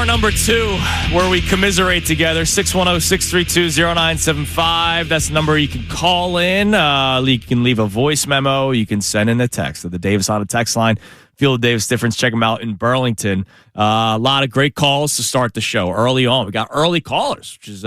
Hour number 2, where we commiserate together. 610-632-0975. That's the number you can call in. You can leave a voice memo. You can send in a text at the Davis Auto text line. Feel the Davis difference. Check them out in Burlington. A lot of great calls to start the show early on. We got early callers, which is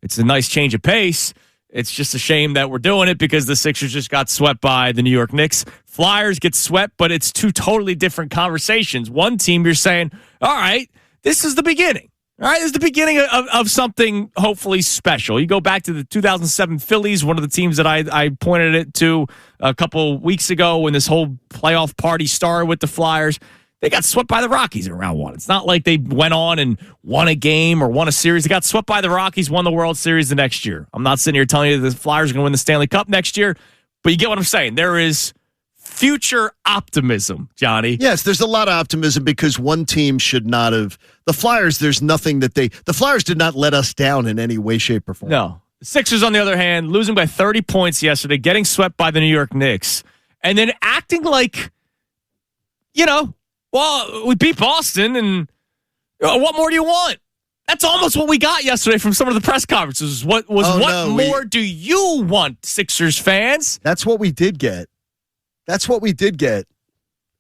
it's a nice change of pace. It's just a shame that we're doing it because the Sixers just got swept by the New York Knicks. Flyers get swept, but it's two totally different conversations. One team, you're saying, all right, this is the beginning. All right, this is the beginning of something hopefully special. You go back to the 2007 Phillies, one of the teams that I pointed it to a couple weeks ago when this whole playoff party started with the Flyers. They got swept by the Rockies in round 1. It's not like they went on and won a game or won a series. They got swept by the Rockies, won the World Series the next year. I'm not sitting here telling you the Flyers are going to win the Stanley Cup next year, but you get what I'm saying. There is future optimism, Johnny. Yes, there's a lot of optimism because one team should not have. The Flyers, there's nothing that the Flyers did not let us down in any way, shape, or form. No. The Sixers, on the other hand, losing by 30 points yesterday, getting swept by the New York Knicks, and then acting like, well, we beat Boston, and what more do you want? That's almost what we got yesterday from some of the press conferences. What more do you want, Sixers fans? That's what we did get.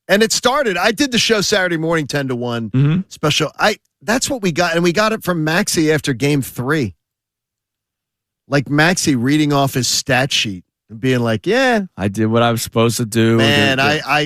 And it started. I did the show Saturday morning, 10 to 1 special. That's what we got, and we got it from Maxey after Game 3. Like Maxey reading off his stat sheet. Being like, yeah, I did what I was supposed to do. Man,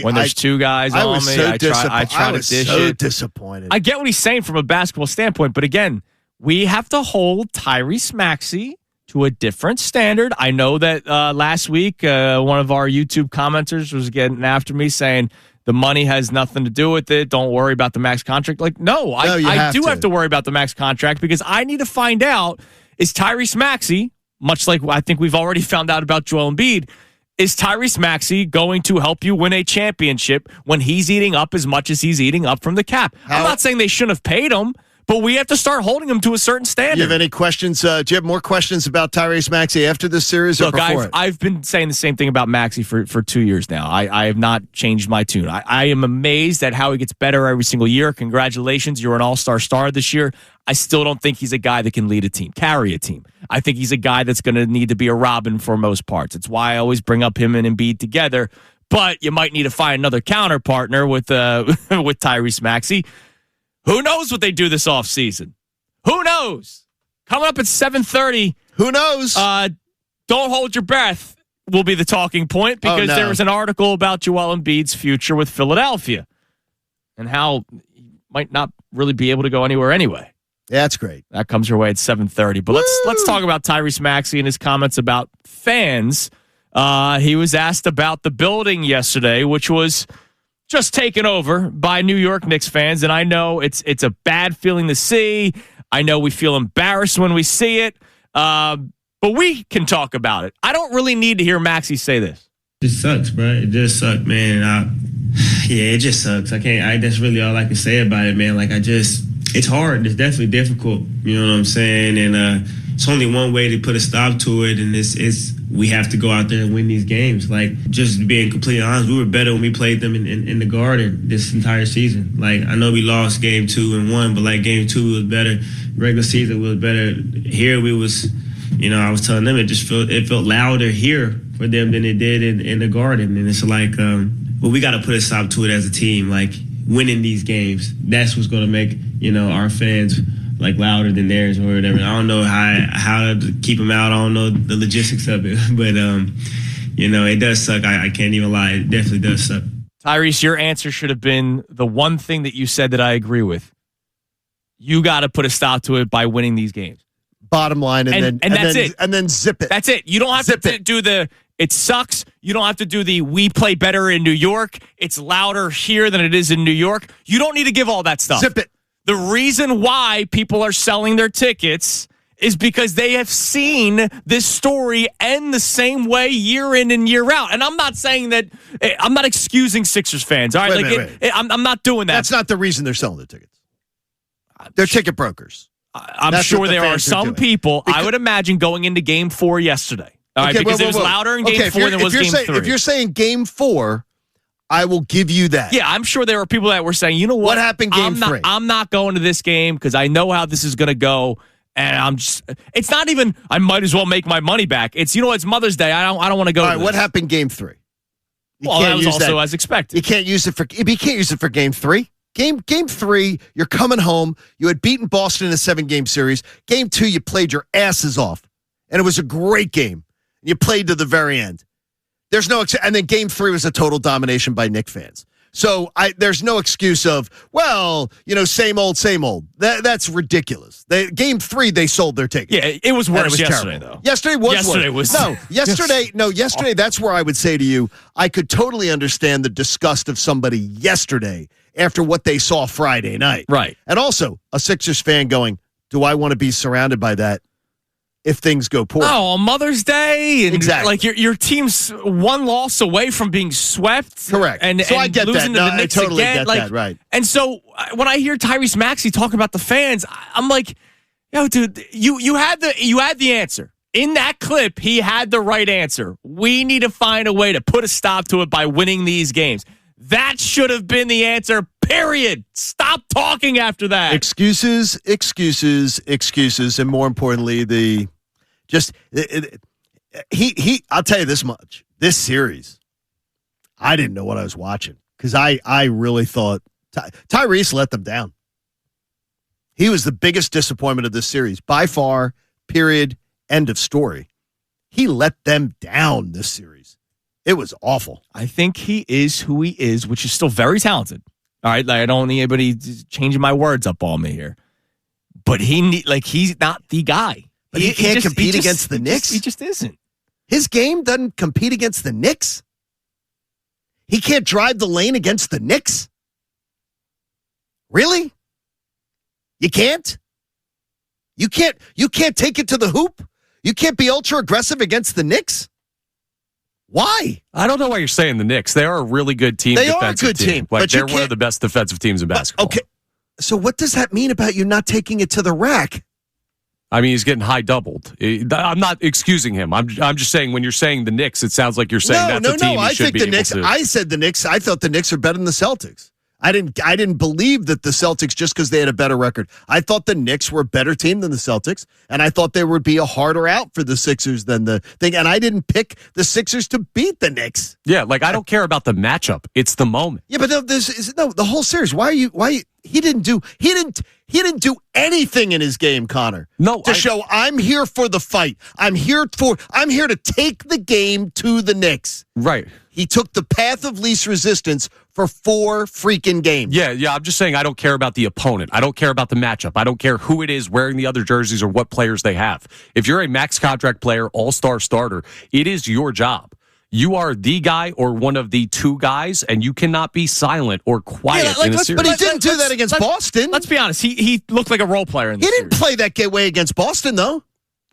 when there's two guys on me, I try to dish it. Disappointed. I get what he's saying from a basketball standpoint, but again, we have to hold Tyrese Maxey to a different standard. I know that last week, one of our YouTube commenters was getting after me saying the money has nothing to do with it. Don't worry about the max contract. Like, no, I do have to worry about the max contract because I need to find out, is Tyrese Maxey, much like I think we've already found out about Joel Embiid, is Tyrese Maxey going to help you win a championship when he's eating up as much as he's eating up from the cap? I'm not saying they shouldn't have paid him, but we have to start holding him to a certain standard. Do you have any questions? Do you have more questions about Tyrese Maxey after this series or before it? I've been saying the same thing about Maxey for 2 years now. I have not changed my tune. I am amazed at how he gets better every single year. Congratulations. You're an all-star star this year. I still don't think he's a guy that can lead a team, carry a team. I think he's a guy that's going to need to be a Robin for most parts. It's why I always bring up him and Embiid together. But you might need to find another counterpartner with with Tyrese Maxey. Who knows what they do this offseason? Who knows? Coming up at 7:30. Who knows? Don't hold your breath will be the talking point because there was an article about Joel Embiid's future with Philadelphia and how he might not really be able to go anywhere anyway. Yeah, that's great. That comes your way at 7:30. But let's talk about Tyrese Maxey and his comments about fans. He was asked about the building yesterday, which was just taken over by New York Knicks fans. And I know it's a bad feeling to see. I know we feel embarrassed when we see it. But we can talk about it. I don't really need to hear Maxey say this. It sucks, bro. It just sucks, man. It just sucks. That's really all I can say about it, man. It's hard. It's definitely difficult. You know what I'm saying? And it's only one way to put a stop to it, and it's we have to go out there and win these games. Just being completely honest, we were better when we played them in the Garden this entire season. I know we lost game 2 and 1, but Game 2 was better. Regular season was better. Here we was, I was telling them it felt louder here for them than it did in the Garden, and it's but we got to put a stop to it as a team. Winning these games, that's what's going to make our fans louder than theirs or whatever. I don't know how to keep them out. I don't know the logistics of it, but it does suck. I can't even lie. It definitely does suck. Tyrese, your answer should have been the one thing that you said that I agree with. You got to put a stop to it by winning these games. Bottom line, and that's it. And then zip it. That's it. You don't have to do the it sucks. You don't have to do the we play better in New York. It's louder here than it is in New York. You don't need to give all that stuff. Zip it. The reason why people are selling their tickets is because they have seen this story end the same way year in and year out. And I'm not saying that I'm not excusing Sixers fans. All right, wait. I'm not doing that. That's not the reason they're selling the tickets. They're ticket brokers. I'm sure there are some people, I would imagine, going into Game 4 yesterday. All right, because it was louder in Game 4 than it was Game 3. If you're saying Game 4, I will give you that. Yeah, I'm sure there were people that were saying, you know what? What happened game 3? I'm not going to this game because I know how this is going to go. And it's not even, I might as well make my money back. It's, it's Mother's Day. I don't want to go. All right, what happened game 3? Well, that was also as expected. You can't use it for game 3. Game 3, you're coming home. You had beaten Boston in a 7-game series. Game 2, you played your asses off. And it was a great game. You played to the very end. There's no, and then game 3 was a total domination by Knicks fans. So there's no excuse of, same old, same old. That's ridiculous. Game 3, they sold their ticket. Yeah, it was worse yesterday, though. Yesterday was yesterday, that's where I would say to you, I could totally understand the disgust of somebody yesterday after what they saw Friday night. Right. And also, a Sixers fan going, do I want to be surrounded by that if things go poor? Oh, on Mother's Day. And exactly. Like your team's one loss away from being swept. Correct. And I get losing that. to the Knicks I totally again. get that, right. And so when I hear Tyrese Maxey talk about the fans, I'm like, dude, you had the answer. In that clip, he had the right answer. We need to find a way to put a stop to it by winning these games. That should have been the answer, period. Stop talking after that. Excuses, and more importantly, I'll tell you this much. This series, I didn't know what I was watching because I really thought Tyrese let them down. He was the biggest disappointment of this series by far, period, end of story. He let them down this series. It was awful. I think he is who he is, which is still very talented. All right, I don't need anybody changing my words up on me here. But he's not the guy. But he can't compete against the Knicks? He just isn't. His game doesn't compete against the Knicks? He can't drive the lane against the Knicks? Really? You can't? You can't take it to the hoop? You can't be ultra aggressive against the Knicks? Why? I don't know why you're saying the Knicks. They are a really good team. They are a good team. Like, they're one of the best defensive teams in basketball. Okay. So what does that mean about you not taking it to the rack? I mean, he's getting high doubled. I'm not excusing him. I'm just saying when you're saying the Knicks, it sounds like you're saying that's a team he should be able to. I said the Knicks. I thought the Knicks are better than the Celtics. I didn't believe that the Celtics, just because they had a better record. I thought the Knicks were a better team than the Celtics, and I thought there would be a harder out for the Sixers than the thing. And I didn't pick the Sixers to beat the Knicks. Yeah, I don't care about the matchup. It's the moment. Yeah, but the whole series. He didn't do anything in his game, Connor. Show I'm here for the fight. I'm here to take the game to the Knicks. Right. He took the path of least resistance for 4 freaking games. Yeah. I'm just saying I don't care about the opponent. I don't care about the matchup. I don't care who it is wearing the other jerseys or what players they have. If you're a max contract player, all-star starter, it is your job. You are the guy or one of the 2 guys, and you cannot be silent or quiet in a series. But he didn't do that against Boston. Let's be honest. He looked like a role player in this series. He didn't play that way against Boston, though.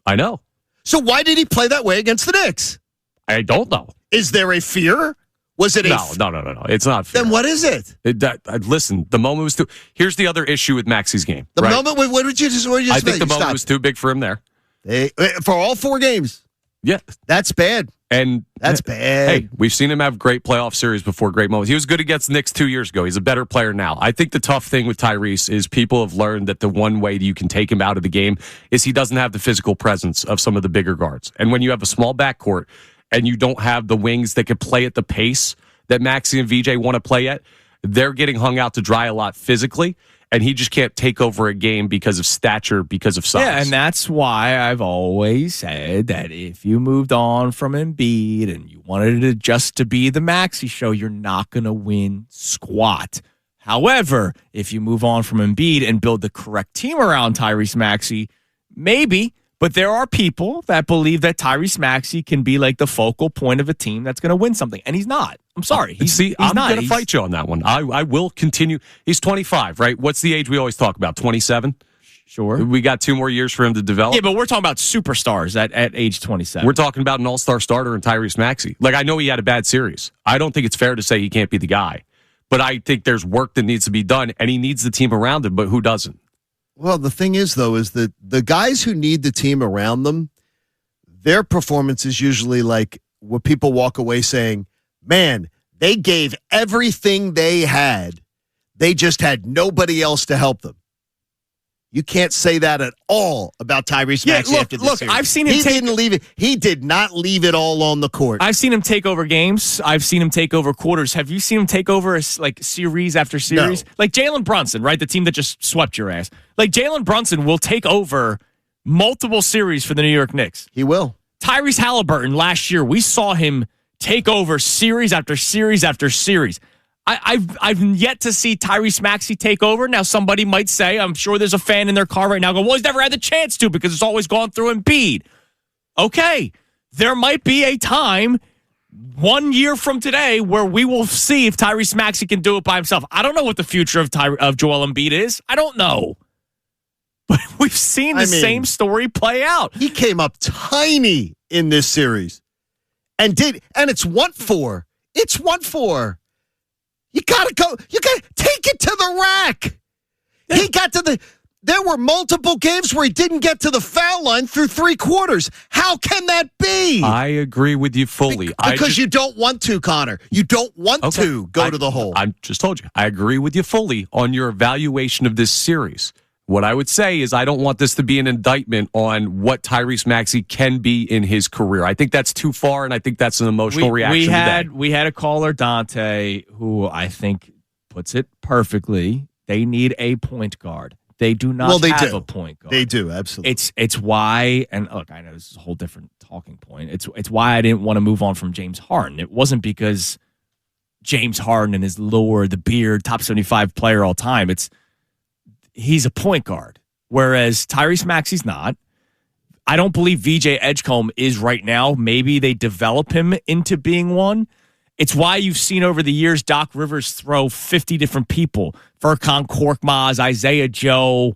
I know. So why did he play that way against the Knicks? I don't know. Is there a fear? Was it No. It's not fair. Then what is it? Listen, the moment was too. Here's the other issue with Maxey's game. The moment. What did you just? I think the moment was too big for him there. For all 4 games. Yeah, that's bad. And that's bad. Hey, we've seen him have great playoff series before, great moments. He was good against the Knicks 2 years ago. He's a better player now. I think the tough thing with Tyrese is people have learned that the one way you can take him out of the game is he doesn't have the physical presence of some of the bigger guards. And when you have a small backcourt and you don't have the wings that could play at the pace that Maxey and VJ want to play at, they're getting hung out to dry a lot physically. And he just can't take over a game because of stature, because of size. Yeah, and that's why I've always said that if you moved on from Embiid and you wanted it just to be the Maxey show, you're not going to win squat. However, if you move on from Embiid and build the correct team around Tyrese Maxey, maybe. But there are people that believe that Tyrese Maxey can be like the focal point of a team that's going to win something. And he's not. I'm sorry. I'm going to fight you on that one. I will continue. He's 25, right? What's the age we always talk about? 27? Sure. We got 2 more years for him to develop. Yeah, but we're talking about superstars at age 27. We're talking about an all-star starter in Tyrese Maxey. I know he had a bad series. I don't think it's fair to say he can't be the guy. But I think there's work that needs to be done, and he needs the team around him, but who doesn't? Well, the thing is, though, is that the guys who need the team around them, their performance is usually like what people walk away saying, man, They gave everything they had. They just had nobody else to help them. You can't say that at all about Tyrese Maxey after this series. I've seen him didn't leave it. He did not leave it all on the court. I've seen him take over games. I've seen him take over quarters. Have you seen him take over series after series? No. Like Jalen Brunson, right? The team that just swept your ass. Like Jalen Brunson will take over multiple series for the New York Knicks. He will. Tyrese Halliburton last year, we saw him take over series after series after series. I've yet to see Tyrese Maxey take over. Now, somebody might say, I'm sure there's a fan in their car right now going, well, he's never had the chance to because it's always gone through Embiid. Okay, there might be a time 1 year from today where we will see if Tyrese Maxey can do it by himself. I don't know what the future of Joel Embiid is. I don't know. But we've seen the same story play out. He came up tiny in this series and it's 1-4. It's 1-4. You gotta go. You gotta take it to the rack. He got to there were multiple games where he didn't get to the foul line through 3 quarters. How can that be? I agree with you fully. Because you don't want to, Connor. You don't want to go to the hole. I just told you. I agree with you fully on your evaluation of this series. What I would say is I don't want this to be an indictment on what Tyrese Maxey can be in his career. I think that's too far, and I think that's an emotional reaction. We had a caller, Dante, who I think puts it perfectly. They need a point guard. They do not have a point guard. They do, absolutely. It's why, and look, I know this is a whole different talking point. It's why I didn't want to move on from James Harden. It wasn't because James Harden and his lure, the beard, top 75 player all time. He's a point guard, whereas Tyrese Maxey's not. I don't believe VJ Edgecombe is right now. Maybe they develop him into being one. It's why you've seen over the years Doc Rivers throw 50 different people. Furkan Korkmaz, Isaiah Joe.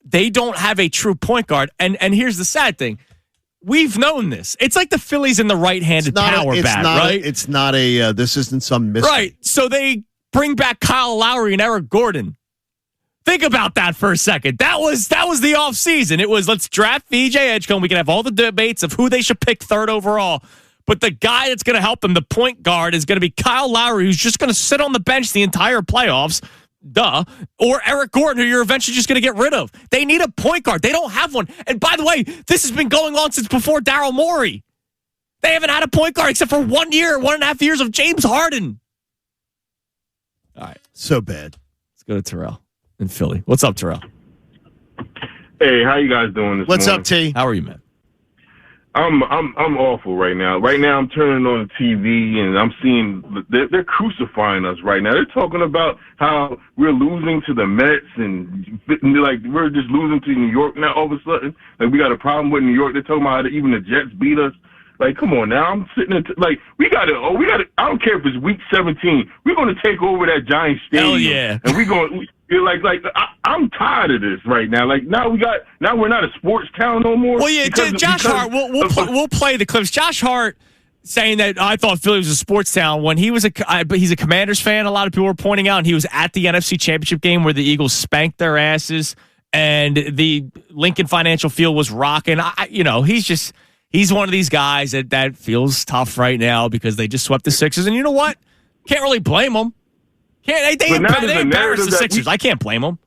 They don't have a true point guard. And here's the sad thing. We've known this. It's like the Phillies in the right-handed power bat, right? It's not a, this isn't some mystery. Right. So they bring back Kyle Lowry and Eric Gordon. Think about that for a second. That was the offseason. It was, let's draft VJ Edgecombe. We can have all the debates of who they should pick 3rd overall. But the guy that's going to help them, the point guard, is going to be Kyle Lowry, who's just going to sit on the bench the entire playoffs. Duh. Or Eric Gordon, who you're eventually just going to get rid of. They need a point guard. They don't have one. And by the way, this has been going on since before Daryl Morey. They haven't had a point guard except for 1 year, 1.5 years of James Harden. All right. So bad. Let's go to Terrell in Philly. What's up, Terrell? Hey, how you guys doing this What's morning? up, T? How are you, man? I'm awful right now. Right now, I'm turning on the TV and I'm seeing they're crucifying us right now. They're talking about how we're losing to the Mets and like we're just losing to New York now. All of a sudden, like we got a problem with New York. They're talking about how even the Jets beat us. Like, come on now. I'm sitting there like we got to. I don't care if it's week 17. We're going to take over that Giants stadium. Hell yeah! And we're going. I'm tired of this right now. Like now we're not a sports town no more. Well, yeah, Josh Hart. We'll play the clips. Josh Hart saying that I thought Philly was a sports town when he was but he's a Commanders fan. A lot of people were pointing out, and he was at the NFC Championship game where the Eagles spanked their asses, and the Lincoln Financial Field was rocking. He's one of these guys that feels tough right now because they just swept the Sixers, and you know what? Can't really blame them. They embarrassed the Sixers. I can't blame them.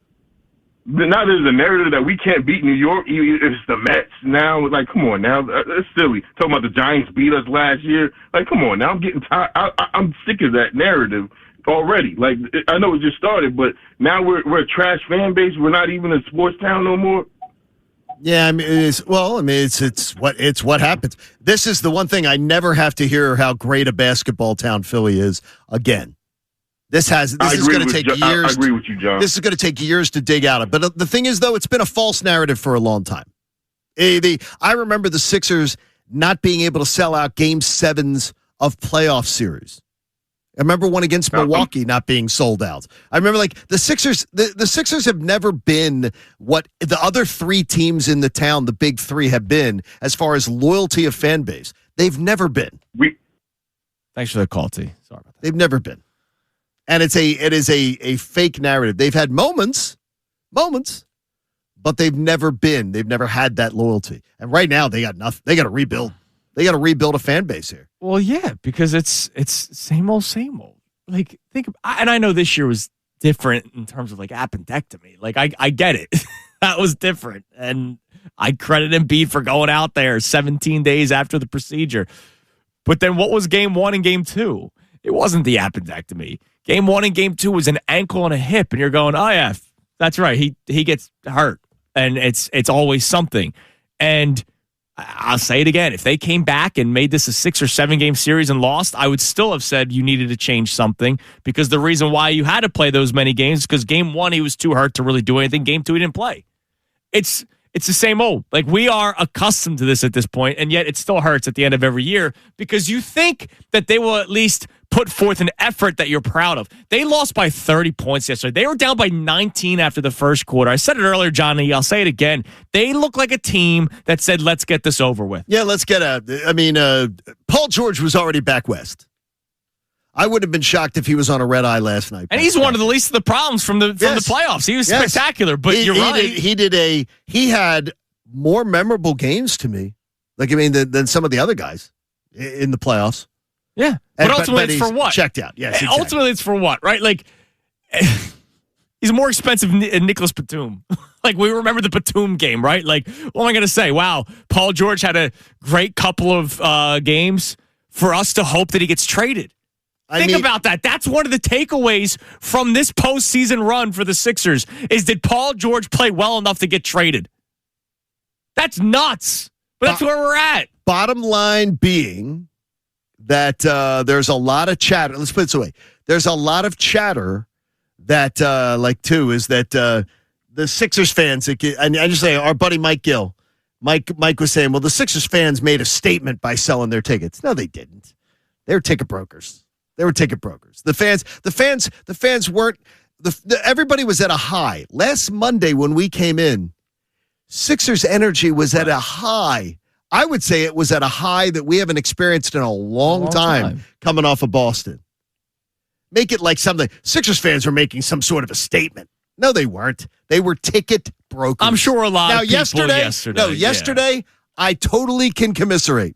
Now there's a narrative that we can't beat New York. It's the Mets now. Like, come on now. It's silly. Talking about the Giants beat us last year. Like, come on now. I'm getting tired. I'm sick of that narrative already. Like, I know it just started, but now we're a trash fan base. We're not even a sports town no more. Yeah, it's what happens. This is the one thing I never have to hear how great a basketball town Philly is again. This is going to take years. I agree with you, John. This is going to take years to dig out of. But the thing is, though, it's been a false narrative for a long time. I remember the Sixers not being able to sell out Game 7s of playoff series. I remember one against Milwaukee not being sold out. I remember the Sixers. The Sixers have never been what the other 3 teams in the town, the big 3, have been as far as loyalty of fan base. They've never been. Thanks for the call, T. Sorry about that. They've never been. And it is a fake narrative. They've had moments, but they've never had that loyalty. And right now they got nothing. They got to rebuild. They got to rebuild a fan base here. Well, yeah, because it's same old, same old. like, and I know this year was different in terms of like appendectomy. Like, I get it. That was different. And I credit Embiid for going out there 17 days after the procedure. But then what was game 1 and game 2? It wasn't the appendectomy. Game 1 and game 2 was an ankle and a hip. And you're going, oh, yeah, that's right. He gets hurt. And it's always something. And I'll say it again. If they came back and made this a 6 or 7 game series and lost, I would still have said you needed to change something, because the reason why you had to play those many games is because game 1, he was too hurt to really do anything. Game 2, he didn't play. It's the same old. Like, we are accustomed to this at this point, and yet it still hurts at the end of every year because you think that they will at least put forth an effort that you're proud of. They lost by 30 points yesterday. They were down by 19 after the first quarter. I said it earlier, Johnny. I'll say it again. They look like a team that said, let's get this over with. Yeah, let's get Paul George was already back west. I would have been shocked if he was on a red eye last night. And he's one of the least of the problems from the playoffs. He was spectacular, but you're right. He had more memorable games to me, than some of the other guys in the playoffs. Yeah, but ultimately it's for what? Checked out. Yes, exactly. Ultimately it's for what, right? Like, he's more expensive than Nicholas Batum. Like, we remember the Batum game, right? Like, what am I going to say? Wow, Paul George had a great couple of games for us to hope that he gets traded. Think about that. That's one of the takeaways from this postseason run for the Sixers is, did Paul George play well enough to get traded? That's nuts. But that's where we're at. Bottom line being that there's a lot of chatter. Let's put it this way. There's a lot of chatter that, is that the Sixers fans, and I just say our buddy Mike Gill, Mike was saying, well, the Sixers fans made a statement by selling their tickets. No, they didn't. They were ticket brokers. The fans weren't. Everybody was at a high. Last Monday when we came in, Sixers energy was at a high. I would say it was at a high that we haven't experienced in a long time coming off of Boston. Make it like something. Sixers fans were making some sort of a statement. No, they weren't. They were ticket brokers. I'm sure a lot of people yesterday, I totally can commiserate.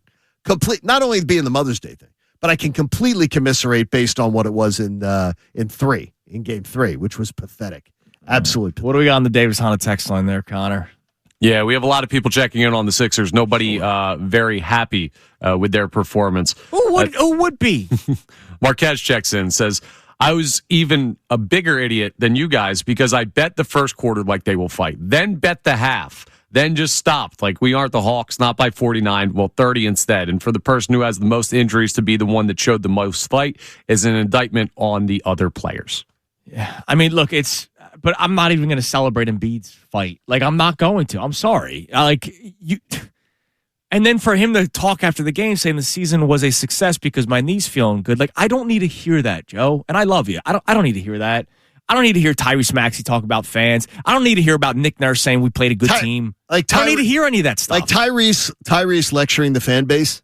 Not only being the Mother's Day thing, but I can completely commiserate based on what it was in game 3, which was pathetic. Absolutely pathetic. What do we got on the Davis Honda text line there, Connor? Yeah, we have a lot of people checking in on the Sixers. Nobody very happy with their performance. Who would be? Marquez checks in, says, I was even a bigger idiot than you guys because I bet the first quarter like they will fight, then bet the half, then just stopped. Like, we aren't the Hawks, not by 49, well, 30 instead. And for the person who has the most injuries to be the one that showed the most fight is an indictment on the other players. Yeah, I mean, look, but I'm not even going to celebrate Embiid's fight. Like, I'm not going to. I'm sorry. And then for him to talk after the game saying the season was a success because my knee's feeling good. Like, I don't need to hear that, Joe. And I love you. I don't need to hear that. I don't need to hear Tyrese Maxey talk about fans. I don't need to hear about Nick Nurse saying we played a good team. I don't need to hear any of that stuff. Like Tyrese lecturing the fan base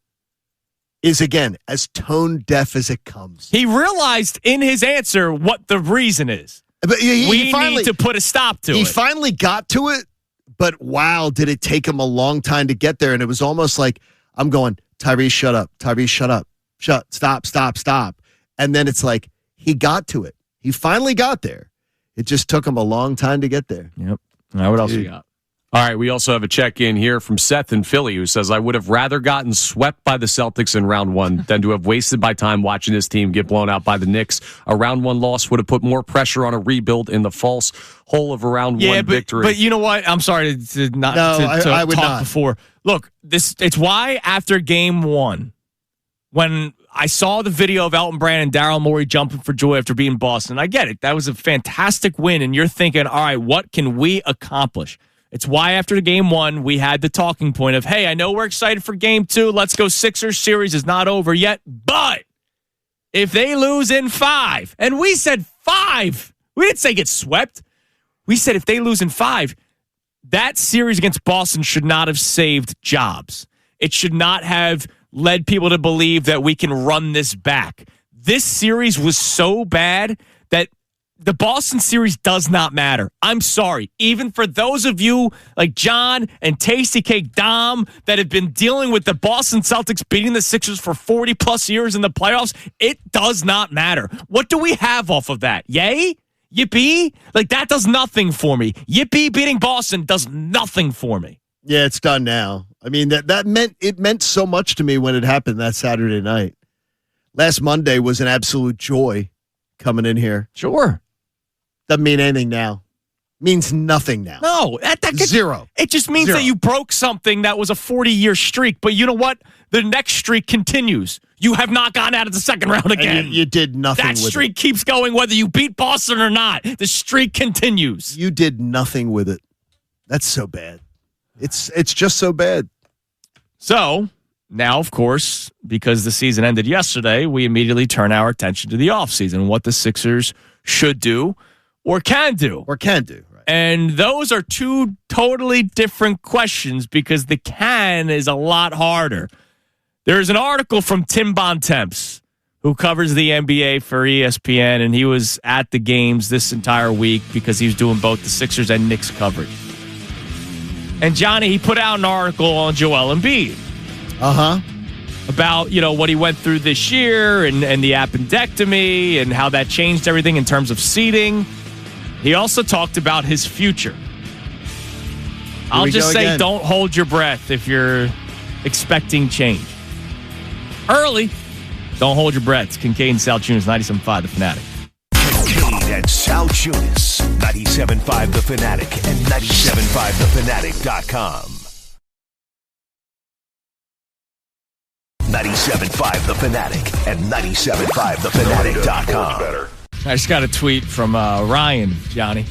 is, again, as tone deaf as it comes. He realized in his answer what the reason is. But we need to put a stop to it. He finally got to it, but wow, did it take him a long time to get there. And it was almost like, I'm going, Tyrese, shut up. Tyrese, shut up. Stop. And then it's like, he got to it. He finally got there. It just took him a long time to get there. Yep. All right, what else we got? All right, we also have a check-in here from Seth in Philly who says, I would have rather gotten swept by the Celtics in round 1 than to have wasted my time watching this team get blown out by the Knicks. A round 1 loss would have put more pressure on a rebuild in the false hole of a round 1 victory. But you know what? I'm sorry to I would talk not. Before. Look, it's why after game 1, when I saw the video of Elton Brand and Daryl Morey jumping for joy after beating Boston, I get it. That was a fantastic win, and you're thinking, all right, what can we accomplish? It's why after game 1, we had the talking point of, hey, I know we're excited for game 2. Let's go. Sixers series is not over yet. But if they lose in 5, and we said 5, we didn't say get swept. We said if they lose in 5, that series against Boston should not have saved jobs. It should not have led people to believe that we can run this back. This series was so bad that the Boston series does not matter. I'm sorry. Even for those of you like John and Tasty Cake Dom that have been dealing with the Boston Celtics beating the Sixers for 40 plus years in the playoffs, it does not matter. What do we have off of that? Yay? Yippee? Like, that does nothing for me. Yippee beating Boston does nothing for me. Yeah, it's done now. I mean, that meant so much to me when it happened that Saturday night. Last Monday was an absolute joy coming in here. Sure. Doesn't mean anything now. Means nothing now. No. Zero. It just means that you broke something that was a 40-year streak. But you know what? The next streak continues. You have not gotten out of the second round again. You did nothing with it. That streak keeps going whether you beat Boston or not. The streak continues. You did nothing with it. That's so bad. It's just so bad. So, now, of course, because the season ended yesterday, we immediately turn our attention to the offseason, what the Sixers should do or can do. Right. And those are two totally different questions because the can is a lot harder. There's an article from Tim Bontemps, who covers the NBA for ESPN, and he was at the games this entire week because he was doing both the Sixers and Knicks coverage. And Johnny, he put out an article on Joel Embiid. About, what he went through this year and the appendectomy and how that changed everything in terms of seeding. He also talked about his future. I'll just say don't hold your breath if you're expecting change. Early, don't hold your breath. Kincaid and Sal Tunis, 97.5 The Fanatic. Kincaid and Sal Tunis, 97.5 The Fanatic and 97.5thefanatic.com. 97.5 The Fanatic and 97.5thefanatic.com. I just got a tweet from Ryan, Johnny.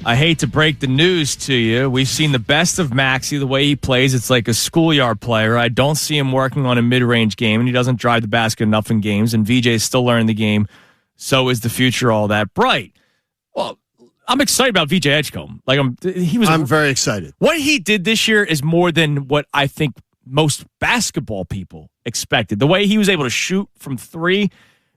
I hate to break the news to you. We've seen the best of Maxey, the way he plays. It's like a schoolyard player. I don't see him working on a mid-range game, and he doesn't drive the basket enough in games, and VJ is still learning the game. So is the future all that bright? Well, I'm excited about VJ Edgecombe. I'm very excited. What he did this year is more than what I think most basketball people expected. The way he was able to shoot from three,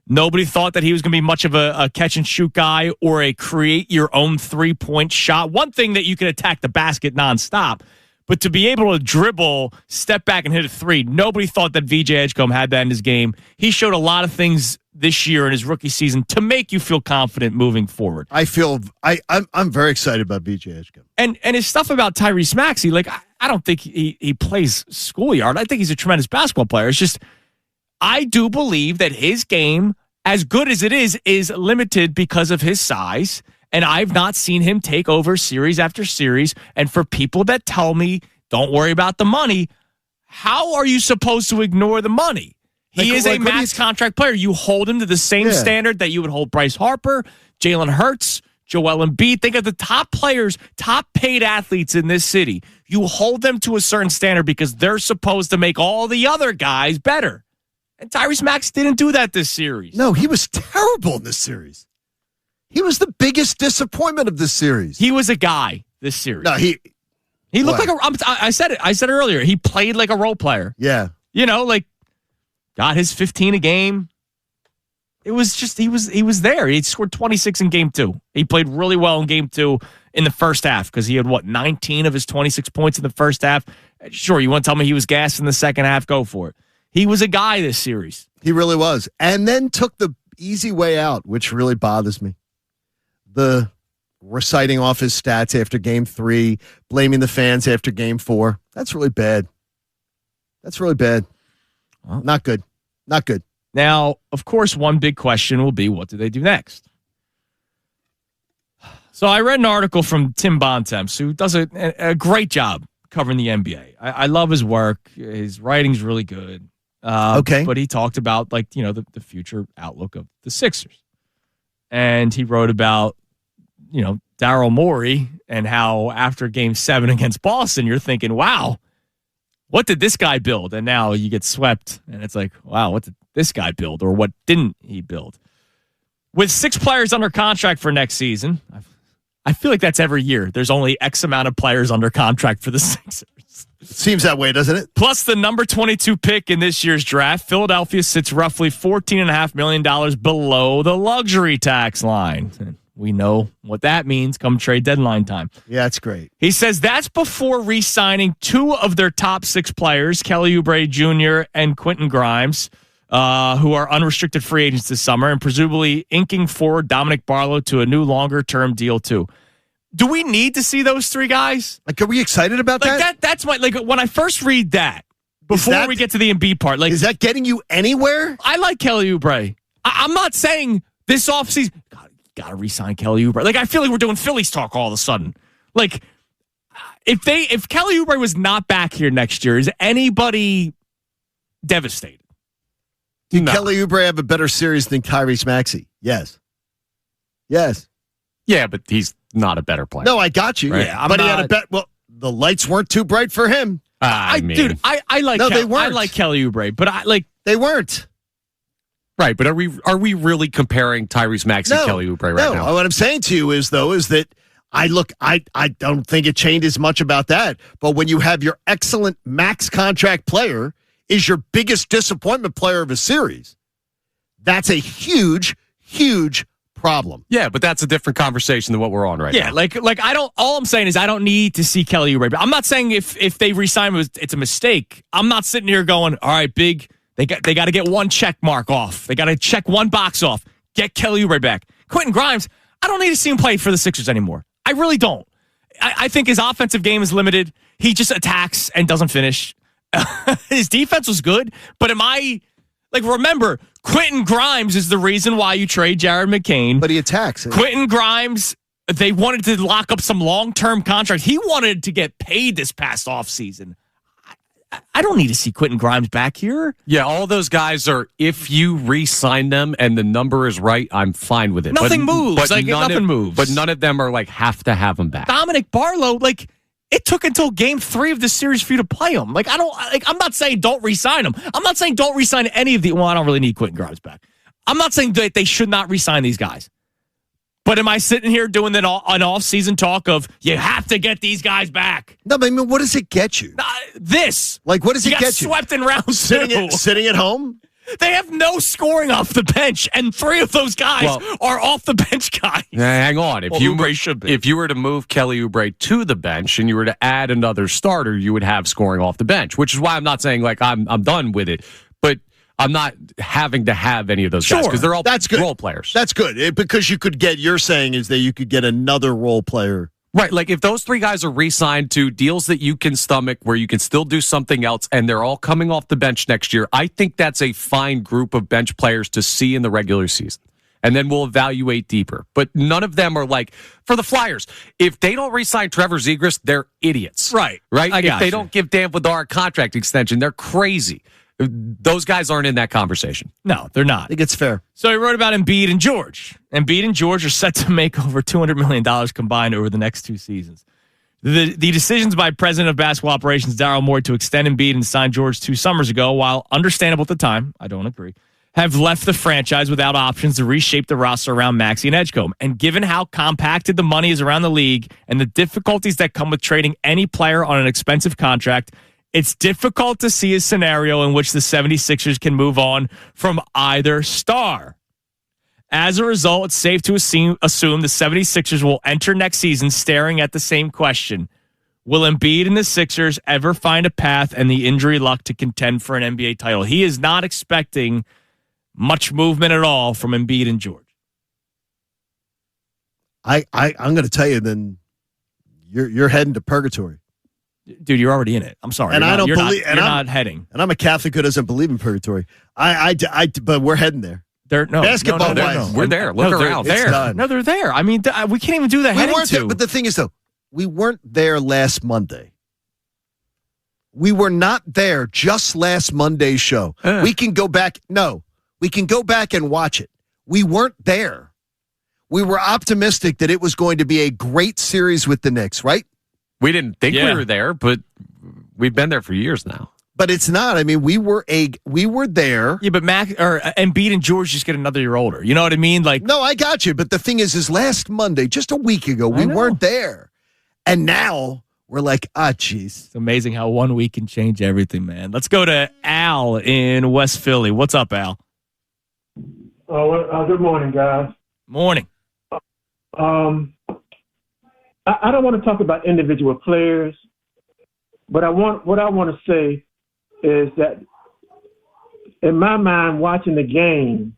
nobody thought that he was going to be much of a catch-and-shoot guy or a create-your-own three-point shot. One thing that you can attack the basket nonstop, but to be able to dribble, step back, and hit a three, nobody thought that VJ Edgecombe had that in his game. He showed a lot of things this year in his rookie season to make you feel confident moving forward. I'm very excited about VJ Edgecombe. And his stuff about Tyrese Maxey, I don't think he plays schoolyard. I think he's a tremendous basketball player. It's just, I do believe that his game, as good as it is limited because of his size. And I've not seen him take over series after series. And for people that tell me, don't worry about the money, how are you supposed to ignore the money? He is a max contract player. You hold him to the same standard that you would hold Bryce Harper, Jalen Hurts, Joel Embiid. Think of the top players, top paid athletes in this city. You hold them to a certain standard because they're supposed to make all the other guys better. And Tyrese Maxey didn't do that this series. No, he was terrible in this series. He was the biggest disappointment of this series. He was a guy this series. No, he looked like I said it. I said it earlier. He played like a role player. Yeah. Got his 15 a game. It was just he was there. He scored 26 in game 2. He played really well in game 2 in the first half because he had 19 of his 26 points in the first half. Sure, you want to tell me he was gassed in the second half? Go for it. He was a guy this series. He really was. And then took the easy way out, which really bothers me. The reciting off his stats after game 3, blaming the fans after game 4. That's really bad. Well, not good. Now, of course, one big question will be, what do they do next? So I read an article from Tim Bontemps, who does a great job covering the NBA. I love his work. His writing's really good. Okay. But he talked about, the future outlook of the Sixers. And he wrote about, Daryl Morey and how after game 7 against Boston, you're thinking, wow, what did this guy build? And now you get swept, and it's like, wow, what did this guy build, or what didn't he build? With 6 players under contract for next season, I feel like that's every year. There's only X amount of players under contract for the Sixers. It seems that way, doesn't it? Plus the number 22 pick in this year's draft, Philadelphia sits roughly $14.5 million below the luxury tax line. We know what that means come trade deadline time. Yeah, that's great. He says that's before re-signing two of their top 6 players, Kelly Oubre Jr. and Quentin Grimes, who are unrestricted free agents this summer, and presumably inking forward Dominic Barlow to a new longer-term deal too. Do we need to see those 3 guys? Like, are we excited about that? That's my when I first read that. Before we get to the Embiid part, is that getting you anywhere? I like Kelly Oubre. I'm not saying this offseason, got to re-sign Kelly Oubre. Like, I feel like we're doing Phillies talk all of a sudden. Like, if Kelly Oubre was not back here next year, is anybody devastated? Did Kelly Oubre have a better series than Tyrese Maxey? Yes. Yeah, but he's not a better player. No, I got you. Right. Yeah, but he had a bet. Well, the lights weren't too bright for him. I like. No, they weren't. I like Kelly Oubre, but they weren't. Right, but are we really comparing Tyrese Maxey and Kelly Oubre right now? No, what I'm saying to you is that I don't think it changes much about that. But when you have your excellent max contract player is your biggest disappointment player of a series, that's a huge, huge problem. Yeah, but that's a different conversation than what we're on right now. Yeah, like I don't. All I'm saying is I don't need to see Kelly Oubre. But I'm not saying if they resign him, it's a mistake. I'm not sitting here going, all right, big. They got to get one check mark off. They got to check one box off. Get Kelly Oubre back. Quentin Grimes, I don't need to see him play for the Sixers anymore. I really don't. I think his offensive game is limited. He just attacks and doesn't finish. His defense was good, but remember, Quentin Grimes is the reason why you trade Jared McCain. But he attacks. Quentin Grimes, they wanted to lock up some long-term contract. He wanted to get paid this past offseason. I don't need to see Quentin Grimes back here. Yeah, all those guys are, if you re-sign them and the number is right, I'm fine with it. Nothing moves. Nothing moves. But none of them are have to have him back. Dominic Barlow, it took until game 3 of the series for you to play him. I'm not saying don't re-sign him. I'm not saying don't re-sign any of I don't really need Quentin Grimes back. I'm not saying that they should not re-sign these guys. But am I sitting here doing an off-season talk of you have to get these guys back? No, but I mean, what does it get you? This. What does it get you? Swept in round 2. Sitting at home? They have no scoring off the bench, and 3 of those guys are off the bench guys. Hang on. If you were to move Kelly Oubre to the bench and you were to add another starter, you would have scoring off the bench, which is why I'm not saying I'm done with it. But I'm not having to have any of those guys because they're all role players. That's good because you're saying is that you could get another role player. Right, like if those 3 guys are re-signed to deals that you can stomach where you can still do something else and they're all coming off the bench next year, I think that's a fine group of bench players to see in the regular season. And then we'll evaluate deeper. But none of them are for the Flyers, if they don't re-sign Trevor Zegras, they're idiots. Right. If they don't give Dan Vladar a contract extension, they're crazy. Those guys aren't in that conversation. No, they're not. I think it's fair. So he wrote about Embiid and George. Embiid and George are set to make over $200 million combined over the next 2 seasons. The decisions by President of Basketball Operations Daryl Morey to extend Embiid and sign George 2 summers ago, while understandable at the time, I don't agree, have left the franchise without options to reshape the roster around Maxey and Edgecombe. And given how compacted the money is around the league and the difficulties that come with trading any player on an expensive contract, it's difficult to see a scenario in which the 76ers can move on from either star. As a result, it's safe to assume the 76ers will enter next season staring at the same question. Will Embiid and the Sixers ever find a path and the injury luck to contend for an NBA title? He is not expecting much movement at all from Embiid and George. I'm going to tell you then you're heading to purgatory. Dude, you're already in it. I'm sorry. And you're not heading. And I'm a Catholic who doesn't believe in purgatory. But we're heading there. Basketball wise. We're there. Look around. No, they're there. I mean, we can't even do that heading to. But the thing is, though, we weren't there last Monday. We were not there just last Monday's show. We can go back. No, we can go back and watch it. We weren't there. We were optimistic that it was going to be a great series with the Knicks, right? We didn't think we were there, but we've been there for years now. But it's not. I mean, we were there. Yeah, but Embiid and George just get another year older. You know what I mean? No, I got you. But the thing is last Monday, just a week ago, we weren't there, and now we're like, jeez. It's amazing how 1 week can change everything, man. Let's go to Al in West Philly. What's up, Al? Good morning, guys. Morning. I don't want to talk about individual players, but what I want to say is that in my mind, watching the game,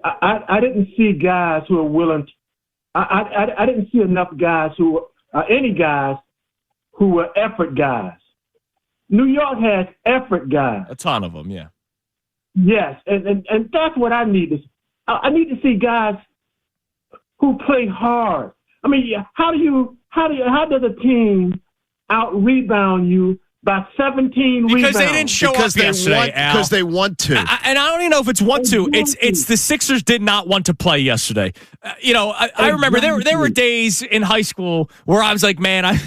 I didn't see guys who are willing. I didn't see enough guys any guys who were effort guys. New York has effort guys. A ton of them, yeah. Yes, and that's what I need. I need to see guys who play hard. I mean, how does a team out rebound you by 17 because rebounds? They didn't show up yesterday, Al. Because they want to. And I don't even know if it's want to. It's the Sixers did not want to play yesterday. I remember there were days in high school where I was like, man, I'm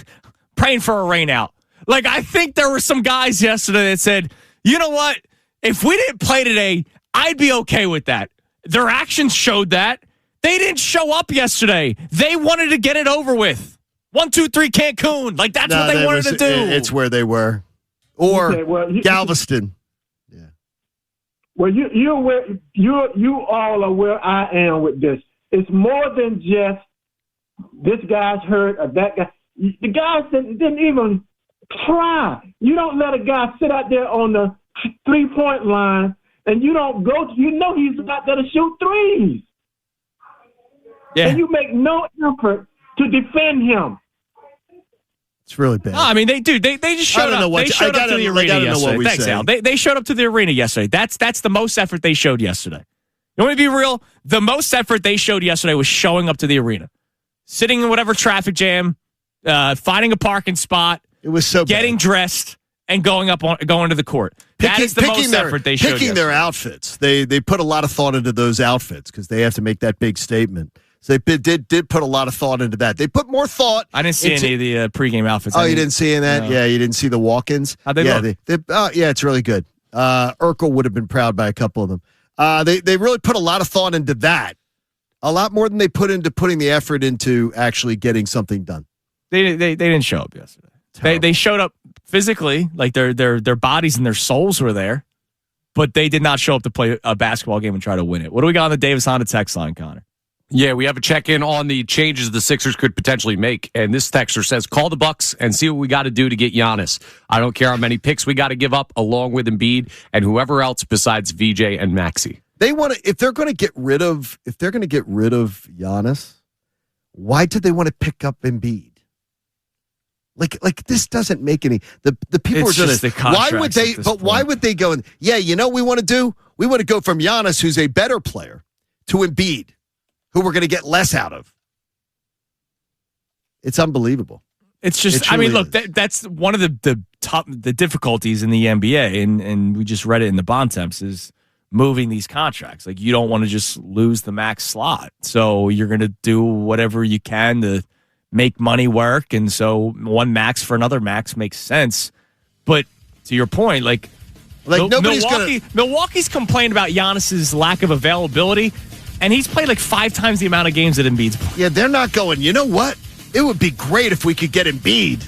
praying for a rain out. Like, I think there were some guys yesterday that said, you know what? If we didn't play today, I'd be okay with that. Their actions showed that. They didn't show up yesterday. They wanted to get it over with. 1, 2, 3 Cancun. Like, that's what they wanted to do. It's where they were. Or Galveston. Yeah. Well, you all are where I am with this. It's more than just this guy's hurt or that guy. The guys didn't even try. You don't let a guy sit out there on the 3-point line and you don't go. You know he's not going to shoot threes. Yeah. And you make no effort to defend him. It's really bad. No, I mean, they just showed up. They showed up to the arena yesterday. Thanks, Al. They showed up to the arena yesterday. That's the most effort they showed yesterday. You want me to be real? The most effort they showed yesterday was showing up to the arena. Sitting in whatever traffic jam, finding a parking spot. It was so getting bad. dressed and going to the court. That is the most effort they showed Picking their outfits. They put a lot of thought into those outfits because they have to make that big statement. So they did put a lot of thought into that. They put more thought. I didn't see any of the pregame outfits. Oh, you didn't see any of that? No. Yeah, you didn't see the walk-ins? How'd they look? Yeah, it's really good. Urkel would have been proud by a couple of them. They really put a lot of thought into that. A lot more than they put into putting the effort into actually getting something done. They didn't show up yesterday. They showed up physically, like their bodies and their souls were there, but they did not show up to play a basketball game and try to win it. What do we got on the Davis Honda text line, Connor? Yeah, we have a check-in on the changes the Sixers could potentially make. And this texter says, call the Bucks and see what we got to do to get Giannis. I don't care how many picks we got to give up, along with Embiid and whoever else besides VJ and Maxey. They want to, if they're going to get rid of Giannis, why do they want to pick up Embiid? Like this doesn't make any. The people it's are doing just it. The why would they? But point. Why would they go? Yeah, you know what we want to do? We want to go from Giannis, who's a better player, to Embiid, who we're going to get less out of. It's unbelievable. It's just, I mean, look, that's one of the difficulties in the NBA, and we just read it in the bond temps, is moving these contracts. Like, you don't want to just lose the max slot. So you're going to do whatever you can to make money work. And so one max for another max makes sense. But to your point, like Milwaukee's complained about Giannis's lack of availability, and he's played like 5 times the amount of games that Embiid's played. Yeah, they're not going, you know what? It would be great if we could get Embiid.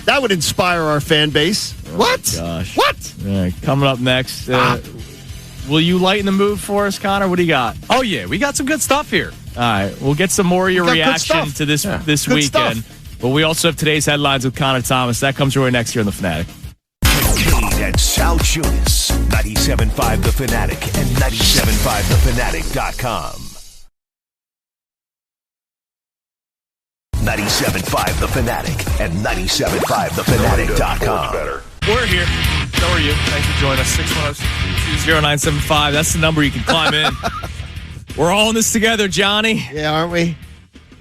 That would inspire our fan base. What? Gosh. What? All right, coming up next. Will you lighten the mood for us, Connor? What do you got? Oh, yeah. We got some good stuff here. All right. We'll get some more of your reaction to this weekend. Stuff. But we also have today's headlines with Connor Thomas. That comes your way next year on The Fanatic. Kane and Sal Chunas, 97.5 The Fanatic and 97.5thefanatic.com. 97.5 The Fanatic and 97.5thefanatic.com. We're here. So are you. Thanks for joining us. 610-20975. That's the number you can climb in. We're all in this together, Johnny. Yeah, aren't we?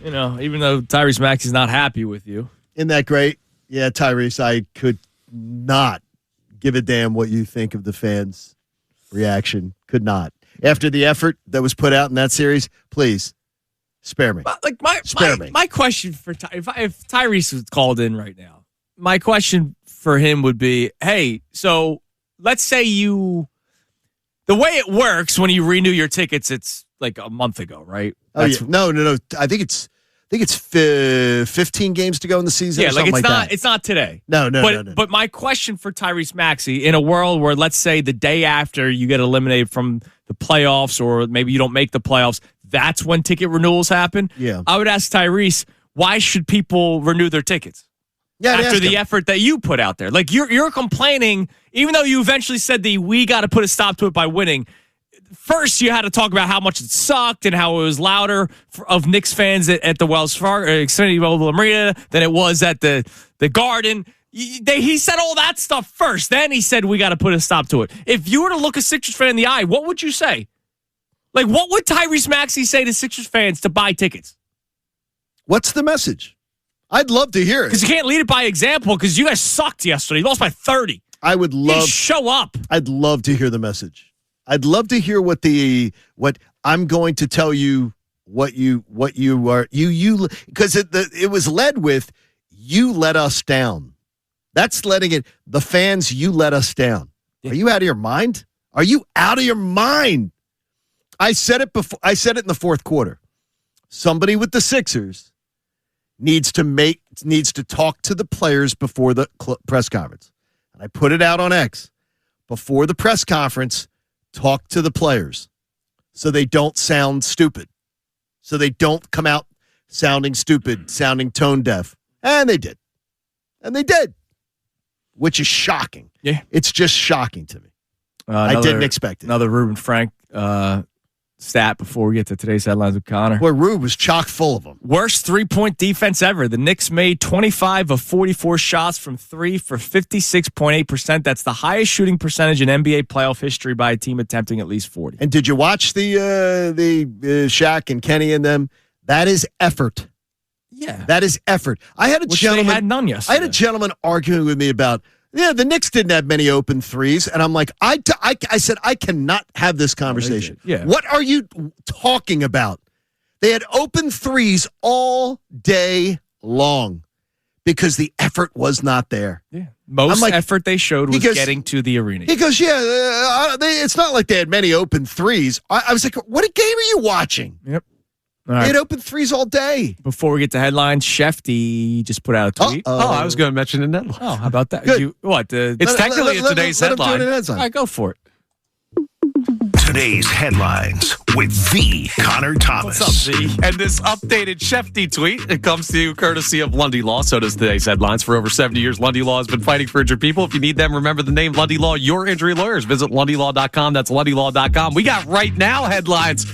You know, even though Tyrese Maxey's not happy with you. Isn't that great? Yeah, Tyrese, I could not give a damn what you think of the fans' reaction. Could not. After the effort that was put out in that series, please, spare me. Like my question for if Tyrese was called in right now, my question for him would be, hey, so let's say the way it works when you renew your tickets, it's like a month ago, right? Oh, yeah. No. I think it's 15 games to go in the season. Yeah, or something it's not today. No. But my question for Tyrese Maxey, in a world where, let's say, the day after you get eliminated from the playoffs, or maybe you don't make the playoffs, that's when ticket renewals happen. Yeah. I would ask Tyrese, why should people renew their tickets? Yeah, after the effort that you put out there. Like you're complaining, even though you eventually said we got to put a stop to it by winning. First, you had to talk about how much it sucked and how it was louder of Knicks fans at the Wells Fargo Xfinity Mobile Arena than it was at the Garden. He said all that stuff first. Then he said we got to put a stop to it. If you were to look a Sixers fan in the eye, what would you say? Like, what would Tyrese Maxey say to Sixers fans to buy tickets? What's the message? I'd love to hear it. Because you can't lead it by example because you guys sucked yesterday. You lost by 30. I would love show up. I'd love to hear the message. I'd love to hear what I'm going to tell you what you are because it was led with you let us down. That's letting it the fans you let us down. Are you out of your mind? Are you out of your mind? I said it before. I said it in the fourth quarter. Somebody with the Sixers needs to talk to the players before the press conference. And I put it out on X. Before the press conference, talk to the players so they don't sound stupid. So they don't come out sounding stupid, sounding tone deaf. And they did. Which is shocking. Yeah. It's just shocking to me. I didn't expect it. Another Reuben Frank stat before we get to today's headlines with Connor. Boy, Rube was chock full of them. Worst three-point defense ever. The Knicks made 25 of 44 shots from three for 56.8%. That's the highest shooting percentage in NBA playoff history by a team attempting at least 40. And did you watch the Shaq and Kenny and them? That is effort. Yeah. That is effort. I had a gentleman. They had none yesterday. I had a gentleman arguing with me about, the Knicks didn't have many open threes. And I'm like, I said, I cannot have this conversation. Yeah. What are you talking about? They had open threes all day long because the effort was not there. Yeah. Most effort they showed was getting to the arena. He goes, it's not like they had many open threes. I was like, what game are you watching? Yep. Right. They had open threes all day. Before we get to headlines, Shefty just put out a tweet. I was going to mention it in headlines. Oh, how about that? It's technically today's headline. All right, go for it. Today's headlines with the Connor Thomas. What's up, Z? And this updated Shefty tweet, it comes to you courtesy of Lundy Law. So does today's headlines. For over 70 years, Lundy Law has been fighting for injured people. If you need them, remember the name Lundy Law, your injury lawyers. Visit LundyLaw.com. That's LundyLaw.com. We got right now headlines.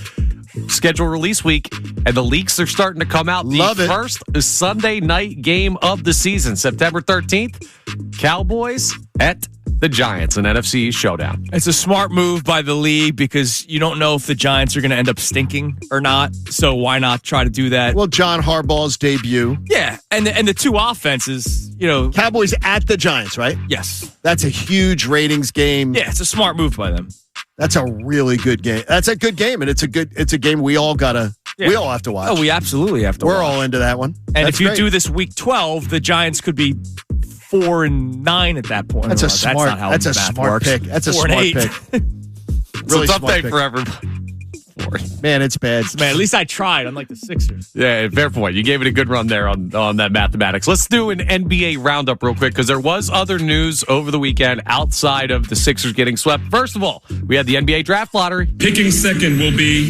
Schedule release week, and the leaks are starting to come out. The first Sunday night game of the season, September 13th, Cowboys at the Giants, an NFC showdown. It's a smart move by the league because you don't know if the Giants are going to end up stinking or not, so why not try to do that? Well, John Harbaugh's debut. Yeah, and the two offenses, Cowboys at the Giants, right? Yes. That's a huge ratings game. Yeah, it's a smart move by them. That's a really good game. That's a good game, and it's a game we all we all have to watch. Oh, we absolutely have to We're watch. all into that one. And That's if you great. do this week 12, the Giants could be 4-9 at that point. That's a smart pick. That's a smart pick. Really it's a tough smart day pick. for everybody. Man, it's bad. Man, at least I tried, unlike the Sixers. Yeah, fair point. You gave it a good run there on that mathematics. Let's do an NBA roundup real quick because there was other news over the weekend outside of the Sixers getting swept. First of all, we had the NBA draft lottery. Picking second will be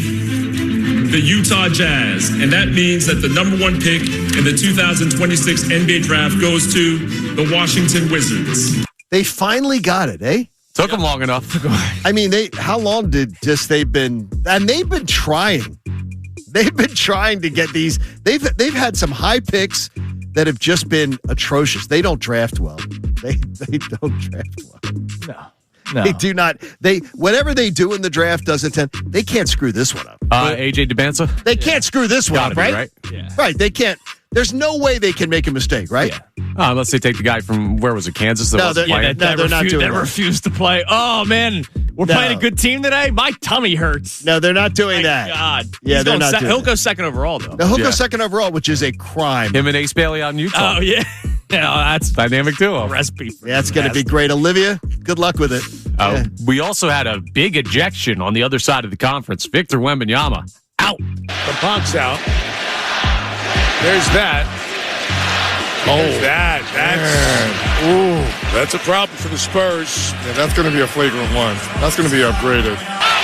the Utah Jazz, and that means that the number one pick in the 2026 NBA draft goes to the Washington Wizards. They finally got it, eh? Took them long enough. I mean, how long they've been trying. They've been trying to get these. They've had some high picks that have just been atrocious. They don't draft well. They don't draft well. No. They do not. Whatever they do in the draft doesn't tend. They can't screw this one up. AJ DeBanza? They can't screw this one up, right? Yeah. Right. They can't. There's no way they can make a mistake, right? Yeah. Unless they take the guy from, where was it, Kansas? That wasn't playing? they're not doing They that. refused to play. Oh, man. We're playing a good team today? My tummy hurts. No, they're not doing that. God. Yeah, they're not doing He'll that. go second overall, though. Now, he'll go second overall, which is a crime. Him and Ace Bailey out in Utah. Oh, yeah. That's Dynamic duo. a recipe for Yeah, that's going to be great. Olivia, good luck with it. Yeah. We also had a big ejection on the other side of the conference. Victor Wembanyama out. The punk's out. There's that. There's that. That's a problem for the Spurs. Yeah, that's going to be a flagrant one. That's going to be upgraded.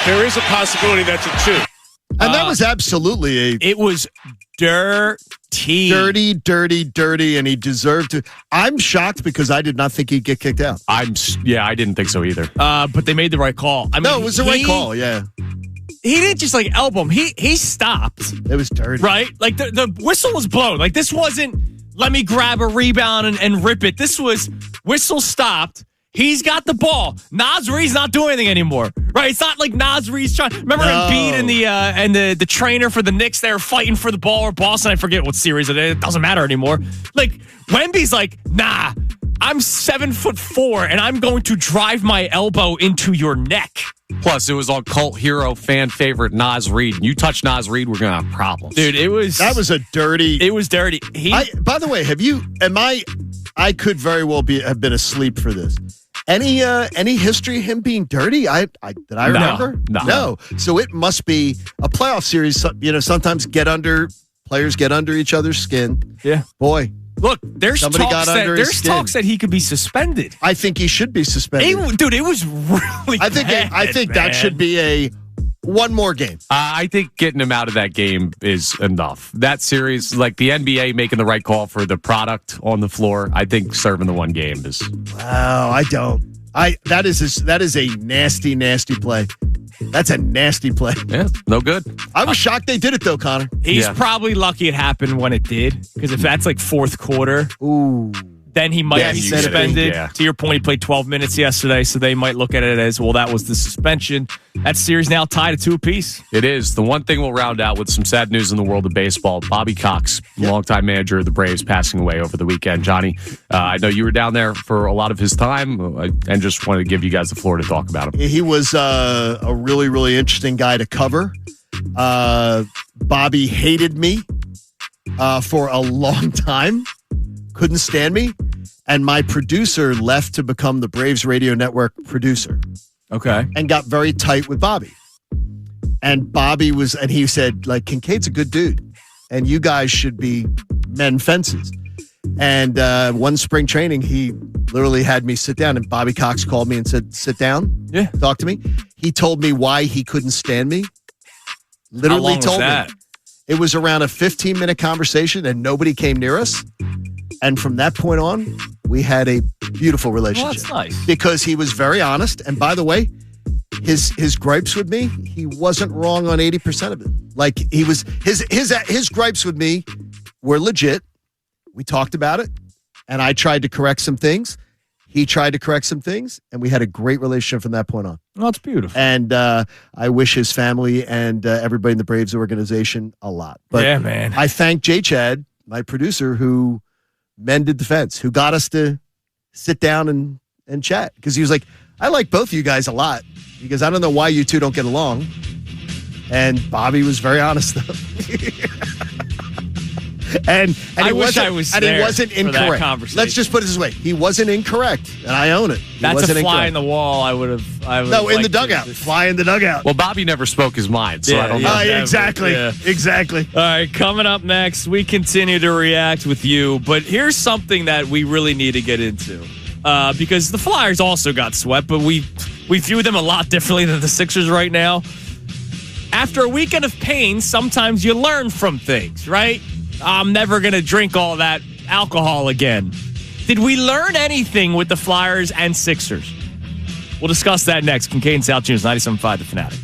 There is a possibility that's a two. And that was absolutely It was dirty. Dirty, and he deserved to. I'm shocked because I did not think he'd get kicked out. I didn't think so either. But they made the right call. I mean, No, it was the right call, yeah. He didn't just elbow him. He stopped. It was dirty. Right? Like the whistle was blown. Like this wasn't, let me grab a rebound and rip it. This was whistle stopped. He's got the ball. Naz Reid's not doing anything anymore. Right? It's not like Naz Reid's trying. Remember Embiid and the trainer for the Knicks, they were fighting for the ball, or Boston, I forget what series it is. It doesn't matter anymore. Like Wemby's like, nah, I'm 7'4" and I'm going to drive my elbow into your neck. Plus, it was on cult hero, fan favorite Naz Reid. You touch Naz Reid, we're going to have problems. Dude, it was dirty. By the way, I could very well have been asleep for this. Any history of him being dirty? Did I remember? No. So it must be a playoff series. Sometimes players get under each other's skin. Yeah. Boy. Look, there's talks that he could be suspended. I think he should be suspended. It was really bad, I think that should be one more game. I think getting him out of that game is enough. That series, like the NBA making the right call for the product on the floor, I think serving the one game is. Wow, I don't. That is a nasty, nasty play. That's a nasty play. Yeah, no good. I was shocked they did it though, Connor. He's probably lucky it happened when it did, because if that's like fourth quarter, then he might be suspended. Yeah. To your point, he played 12 minutes yesterday, so they might look at it as, well, that was the suspension. That series now tied at 2 apiece. It is. The one thing we'll round out with some sad news in the world of baseball. Bobby Cox, longtime manager of the Braves, passing away over the weekend. Johnny, I know you were down there for a lot of his time, and just wanted to give you guys the floor to talk about him. He was a really, really interesting guy to cover. Bobby hated me for a long time. Couldn't stand me. And my producer left to become the Braves Radio Network producer. Okay. And got very tight with Bobby. And he said, like, Kincaid's a good dude. And you guys should be men fences. And one spring training, he literally had me sit down. And Bobby Cox called me and said, sit down. Yeah. Talk to me. He told me why he couldn't stand me. Literally told me. It was around a 15-minute conversation and nobody came near us. And from that point on, we had a beautiful relationship. Well, that's nice. Because he was very honest. And by the way, his gripes with me, he wasn't wrong on 80% of it. Like he was his gripes with me were legit. We talked about it, and I tried to correct some things. He tried to correct some things, and we had a great relationship from that point on. Oh, that's beautiful. And I wish his family and everybody in the Braves organization a lot. But yeah, man. I thank J. Chad, my producer, who mended the fence, who got us to sit down and chat. Because he was like, I like both of you guys a lot. Because I don't know why you two don't get along. And Bobby was very honest, though. and I wish I was there he wasn't for incorrect. that conversation. Let's just put it this way. He wasn't incorrect, and I own it. That's a fly in the wall. I would have. No, in the dugout. Fly in the dugout. Well, Bobby never spoke his mind, so I don't know. Exactly. Yeah. Exactly. All right, coming up next, we continue to react with you, but here's something that we really need to get into. Because the Flyers also got swept, but we view them a lot differently than the Sixers right now. After a weekend of pain, sometimes you learn from things, right? I'm never going to drink all that alcohol again. Did we learn anything with the Flyers and Sixers? We'll discuss that next. Kincaid and South Tunes, 97.5 The Fanatic.